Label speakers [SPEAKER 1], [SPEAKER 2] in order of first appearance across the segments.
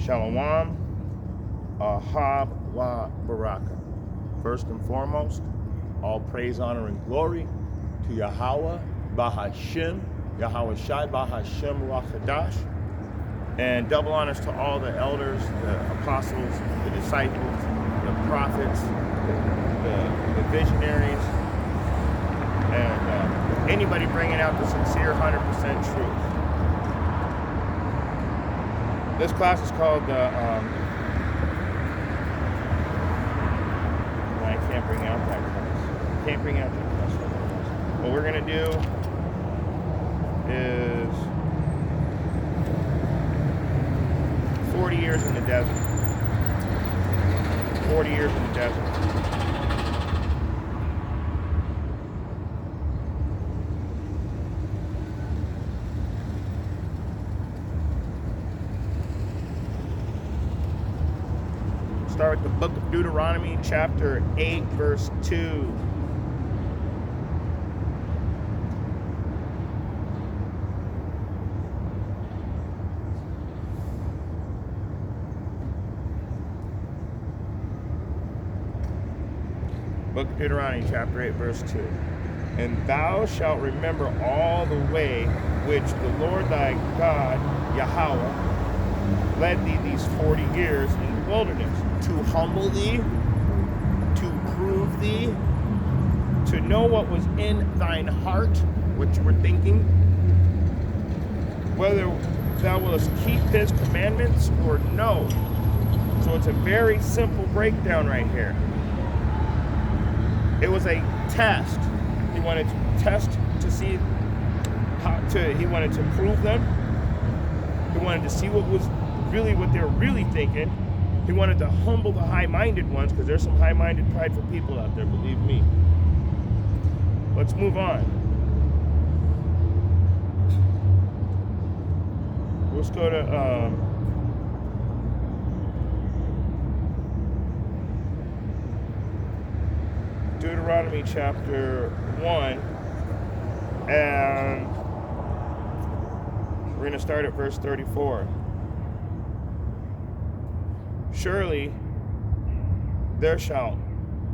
[SPEAKER 1] Shalom, Ahab wa Baraka. First and foremost, all praise, honor, and glory to Yahweh, Bahashim, Yahweh Shai, Bahashim, Ruach and double honors to all the elders, the apostles, the disciples, the prophets, the visionaries, and anybody bringing out the sincere 100% truth. This class is called I can't bring out that class. Can't bring out that class. What we're gonna do is 40 years in the desert. 40 years in the desert. Start with the book of Deuteronomy, chapter 8, verse 2. Book of Deuteronomy, chapter 8, verse 2. And thou shalt remember all the way which the Lord thy God, Yahweh, led thee these 40 years in the wilderness, to humble thee, to prove thee, to know what was in thine heart, what you were thinking, whether thou wouldst keep his commandments or no. So it's a very simple breakdown right here. It was a test. He wanted to test to see he wanted to prove them. He wanted to see what they were really thinking. He wanted to humble the high-minded ones, because there's some high-minded, prideful people out there, believe me. Let's move on. Let's go to Deuteronomy chapter 1, and we're going to start at verse 34. Surely there shall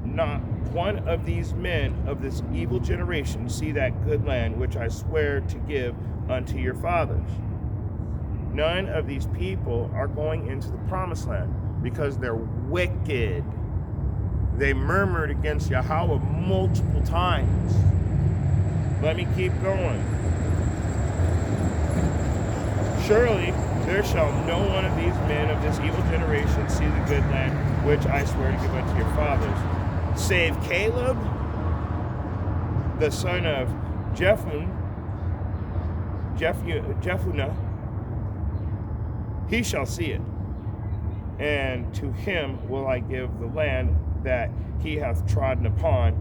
[SPEAKER 1] not one of these men of this evil generation see that good land which I swear to give unto your fathers. None of these people are going into the promised land because they're wicked. They murmured against Yahweh multiple times. Let me keep going. Surely there shall no one of these men of this evil generation see the good land which I swear to give unto your fathers, save Caleb, the son of Jephunneh. He shall see it, and to him will I give the land that he hath trodden upon,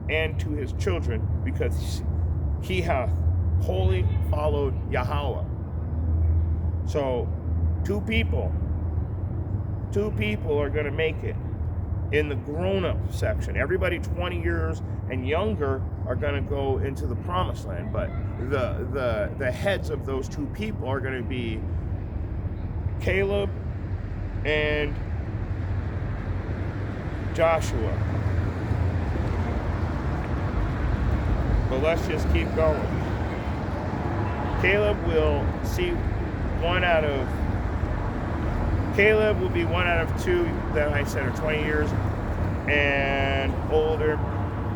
[SPEAKER 1] and to his children, because he hath wholly followed Yahweh. So, two people are going to make it in the grown-up section. Everybody 20 years and younger are going to go into the promised land, but the heads of those two people are going to be Caleb and Joshua. But let's just keep going. Caleb will be one out of two that I said are 20 years and older.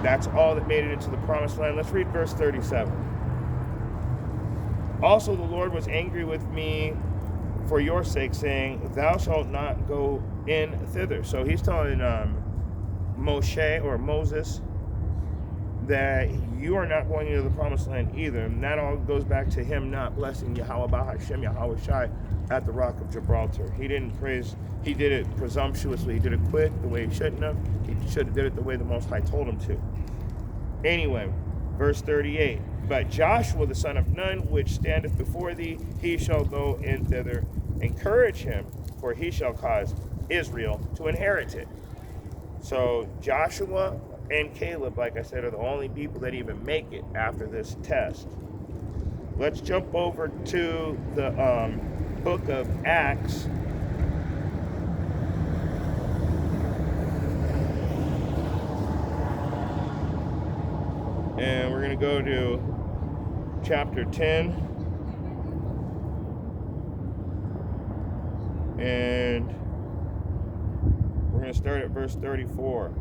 [SPEAKER 1] That's all that made it into the promised land. Let's read verse 37. Also the Lord was angry with me for your sake, saying, thou shalt not go in thither. So he's telling Moses that you are not going into the promised land either. And that all goes back to him not blessing Yahweh Bahashim, Yahweh Shai at the rock of Gibraltar. He did it presumptuously. He did it quick the way he shouldn't have. He should have did it the way the Most High told him to. Anyway, verse 38. But Joshua the son of Nun, which standeth before thee, he shall go in thither. Encourage him, for he shall cause Israel to inherit it. So Joshua and Caleb, like I said, are the only people that even make it after this test. Let's jump over to the book of Acts, And we're going to go to chapter 10. And we're going to start at verse 34.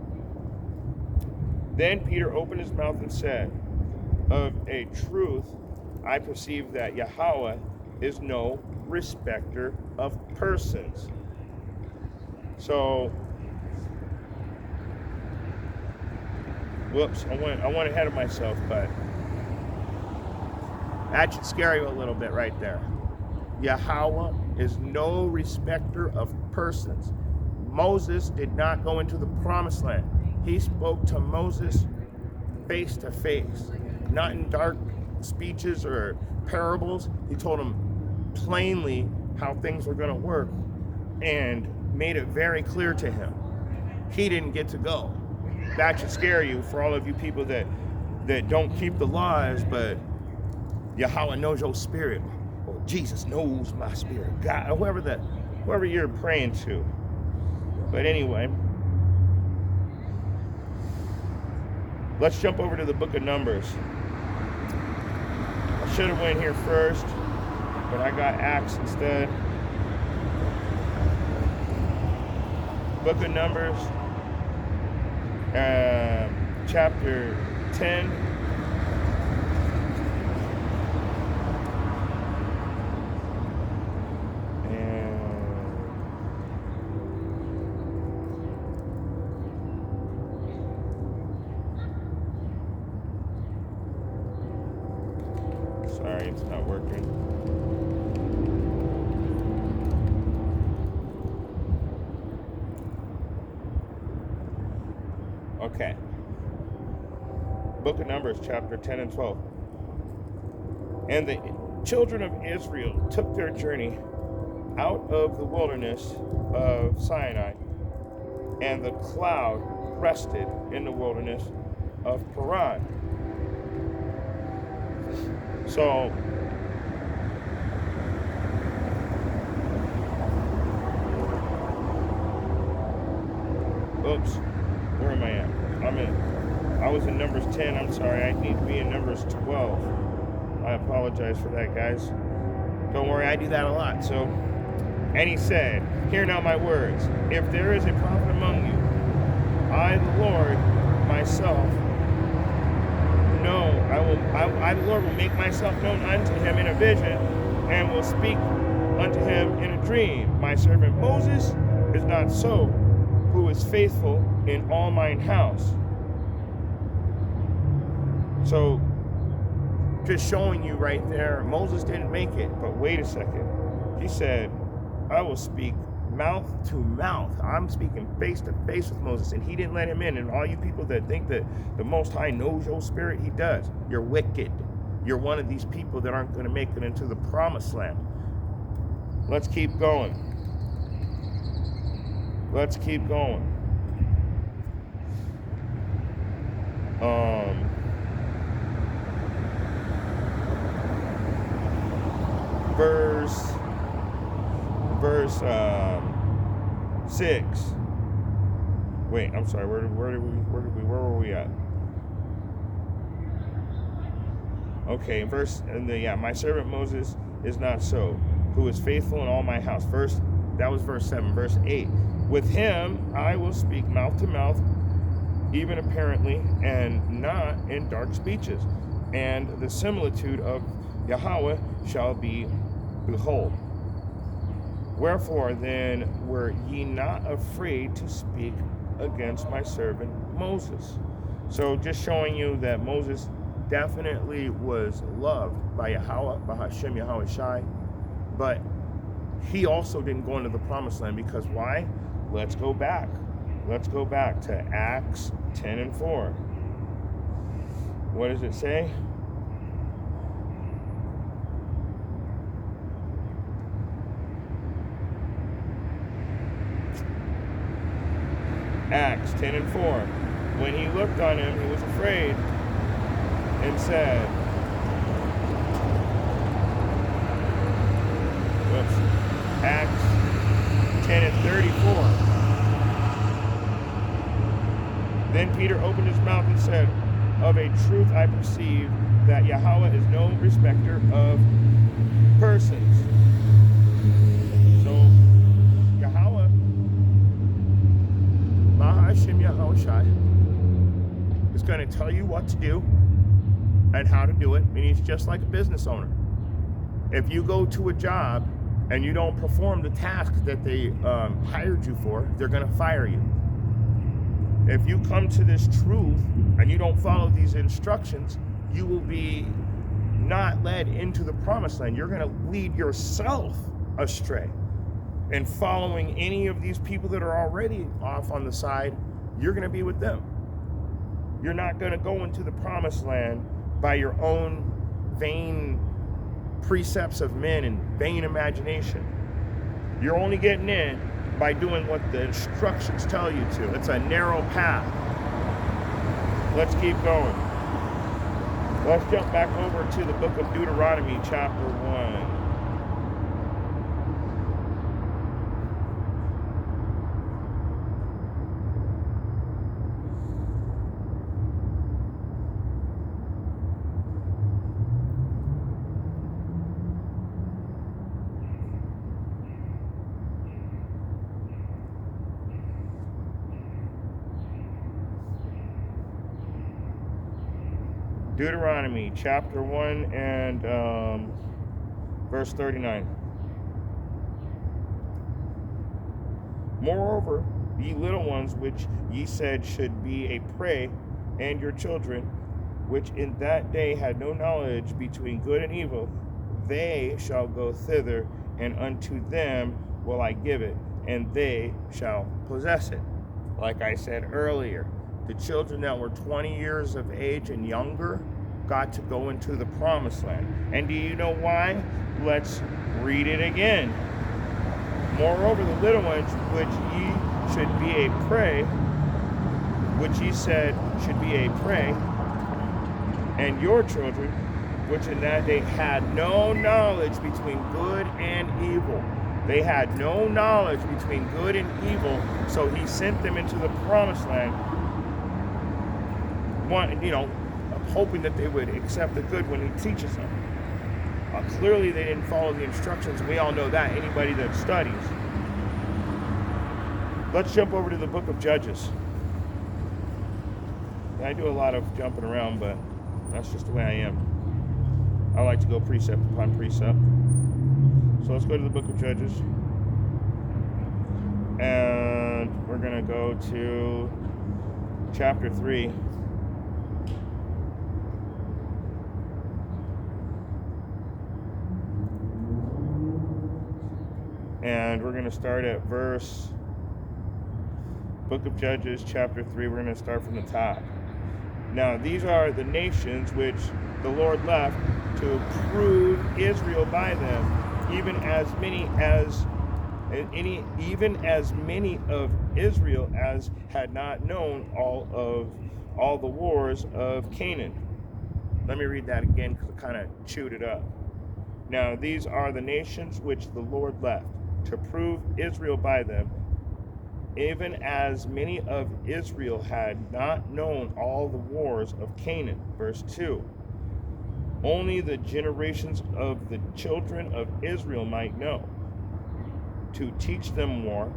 [SPEAKER 1] Then Peter opened his mouth and said, of a truth, I perceive that Yahweh is no respecter of persons. So, whoops, I went ahead of myself, but that should scare you a little bit right there. Yahweh is no respecter of persons. Moses did not go into the promised land. He spoke to Moses face to face, not in dark speeches or parables. He told him plainly how things were going to work and made it very clear to him. He didn't get to go. That should scare you for all of you people that don't keep the laws, but Yahweh knows your spirit. Or Jesus knows my spirit. God, whoever you're praying to. But anyway, let's jump over to the book of Numbers. I should have went here first, but I got Acts instead. Book of Numbers, chapter 10. Sorry, it's not working. Okay. Book of Numbers, chapter 10 and 12. And the children of Israel took their journey out of the wilderness of Sinai, and the cloud rested in the wilderness of Paran. So, oops, where am I at? I was in Numbers 10, I'm sorry, I need to be in Numbers 12. I apologize for that, guys. Don't worry, I do that a lot. So, and he said, hear now my words, if there is a prophet among you, I, the Lord, myself, I, the Lord, will make myself known unto him in a vision, and will speak unto him in a dream. My servant Moses is not so, who is faithful in all mine house. So, just showing you right there, Moses didn't make it, but wait a second. He said, I will speak mouth to mouth. I'm speaking face to face with Moses, and he didn't let him in. And all you people that think that the Most High knows your spirit, he does. You're wicked. You're one of these people that aren't going to make it into the promised land. Let's keep going. Let's keep going. Verse 6. Wait, I'm sorry. Where were we at? Okay, my servant Moses is not so, who is faithful in all my house. That was verse 7. Verse 8. With him I will speak mouth to mouth, even apparently, and not in dark speeches. And the similitude of Yahweh shall be, behold. Wherefore then were ye not afraid to speak against my servant Moses? So just showing you that Moses definitely was loved by Yahweh, by Hashem Yahweh Shai, but he also didn't go into the promised land because why? Let's go back. Let's go back to Acts 10 and 4. What does it say? Acts 10 and 4. When he looked on him, he was afraid and said, Acts 10 and 34. Then Peter opened his mouth and said, of a truth I perceive, that Yahweh is no respecter of persons. So Yahweh, Mahashem Yahweh Shai, is going to tell you what to do and how to do it. And he's just like a business owner. If you go to a job and you don't perform the tasks that they hired you for, they're going to fire you. If you come to this truth and you don't follow these instructions, you will be not led into the promised land. You're going to lead yourself astray. And following any of these people that are already off on the side, you're going to be with them. You're not going to go into the promised land by your own vain precepts of men and vain imagination. You're only getting in by doing what the instructions tell you to. It's a narrow path. Let's keep going. Let's jump back over to the book of Deuteronomy Chapter 1. Deuteronomy chapter 1 and verse 39. Moreover, ye little ones which ye said should be a prey, and your children, which in that day had no knowledge between good and evil, they shall go thither, and unto them will I give it, and they shall possess it. Like I said earlier, the children that were 20 years of age and younger got to go into the promised land. And do you know why? Let's read it again. Moreover, the little ones which ye should be a prey, which ye said should be a prey, and your children, which in that day had no knowledge between good and evil. They had no knowledge between good and evil, so he sent them into the promised land, hoping that they would accept the good when he teaches them. Clearly they didn't follow the instructions. We all know that, anybody that studies. Let's jump over to the book of Judges. I do a lot of jumping around, but that's just the way I am. I like to go precept upon precept. So let's go to the book of Judges. And we're going to go to chapter 3. And we're going to start at book of Judges, chapter 3. We're going to start from the top. Now, these are the nations which the Lord left to prove Israel by them, even as many of Israel as had not known all the wars of Canaan. Let me read that again because I kind of chewed it up. Now, these are the nations which the Lord left to prove Israel by them, even as many of Israel had not known all the wars of Canaan. Verse 2. Only the generations of the children of Israel might know, to teach them war,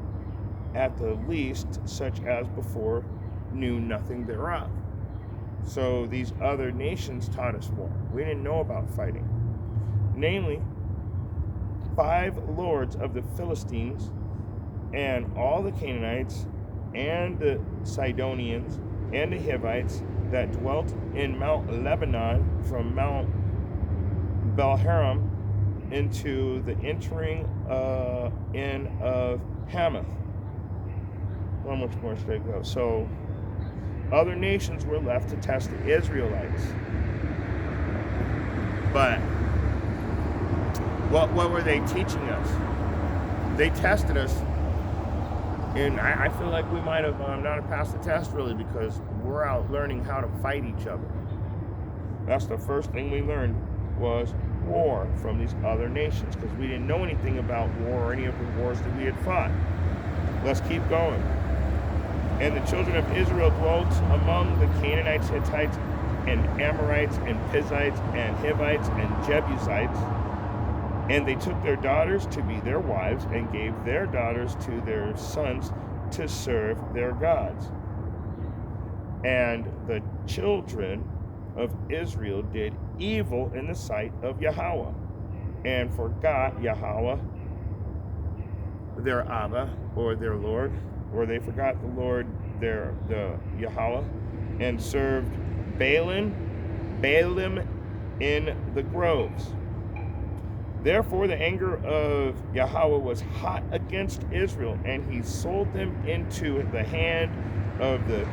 [SPEAKER 1] at the least such as before knew nothing thereof. So these other nations taught us war. We didn't know about fighting. Namely, 5 lords of the Philistines, and all the Canaanites, and the Sidonians, and the Hivites that dwelt in Mount Lebanon, from Mount Belharam into the entering in of Hamath. How much more should I go? So other nations were left to test the Israelites. But what were they teaching us? They tested us, and I feel like we might have not passed the test really, because we're out learning how to fight each other. That's the first thing we learned, was war from these other nations, because we didn't know anything about war or any of the wars that we had fought. Let's keep going. And the children of Israel dwelt among the Canaanites, Hittites, and Amorites, and Pizzites, and Hivites, and Jebusites. And they took their daughters to be their wives, and gave their daughters to their sons to serve their gods. And the children of Israel did evil in the sight of Yahweh, and forgot Yahweh, their Abba, or their Lord, or they forgot the Lord, the Yahweh, and served Baalim in the groves. Therefore the anger of Yahweh was hot against Israel, and he sold them into the hand of the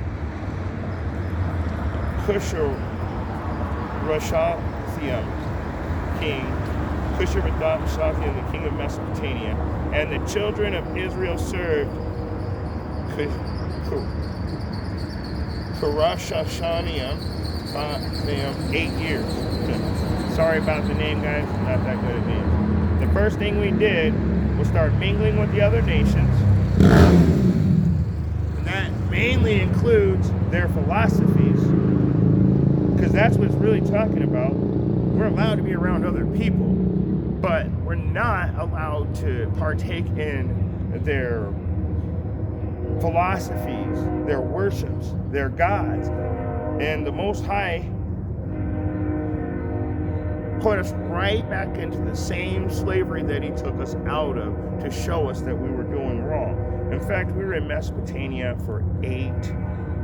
[SPEAKER 1] Cushar-Rashathaim king, Cushar-Rashathaim, the king of Mesopotamia, and the children of Israel served Kurashashaniam 8 years. Sorry about the name, guys. I'm not that good at names. The first thing we did was start mingling with the other nations. And that mainly includes their philosophies, because that's what it's really talking about. We're allowed to be around other people, but we're not allowed to partake in their philosophies, their worships, their gods. And the Most High put us right back into the same slavery that he took us out of, to show us that we were doing wrong. In fact, we were in Mesopotamia for 8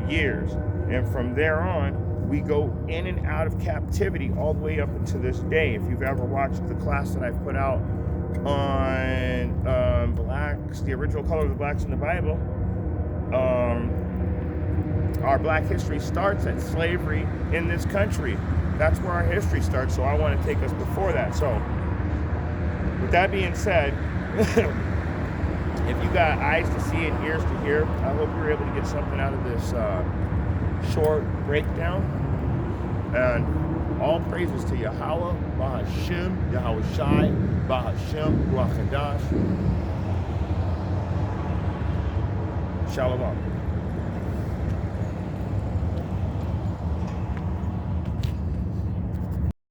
[SPEAKER 1] years. And from there on, we go in and out of captivity all the way up until this day. If you've ever watched the class that I've put out on blacks, the original color of the blacks in the Bible, our black history starts at slavery in this country. That's where our history starts, so I want to take us before that. So, with that being said, if you got eyes to see and ears to hear, I hope you're able to get something out of this short breakdown. And all praises to Yahweh, Bahashem, Yahweh Shai, Bahashem, Ruach Hadash. Shalom.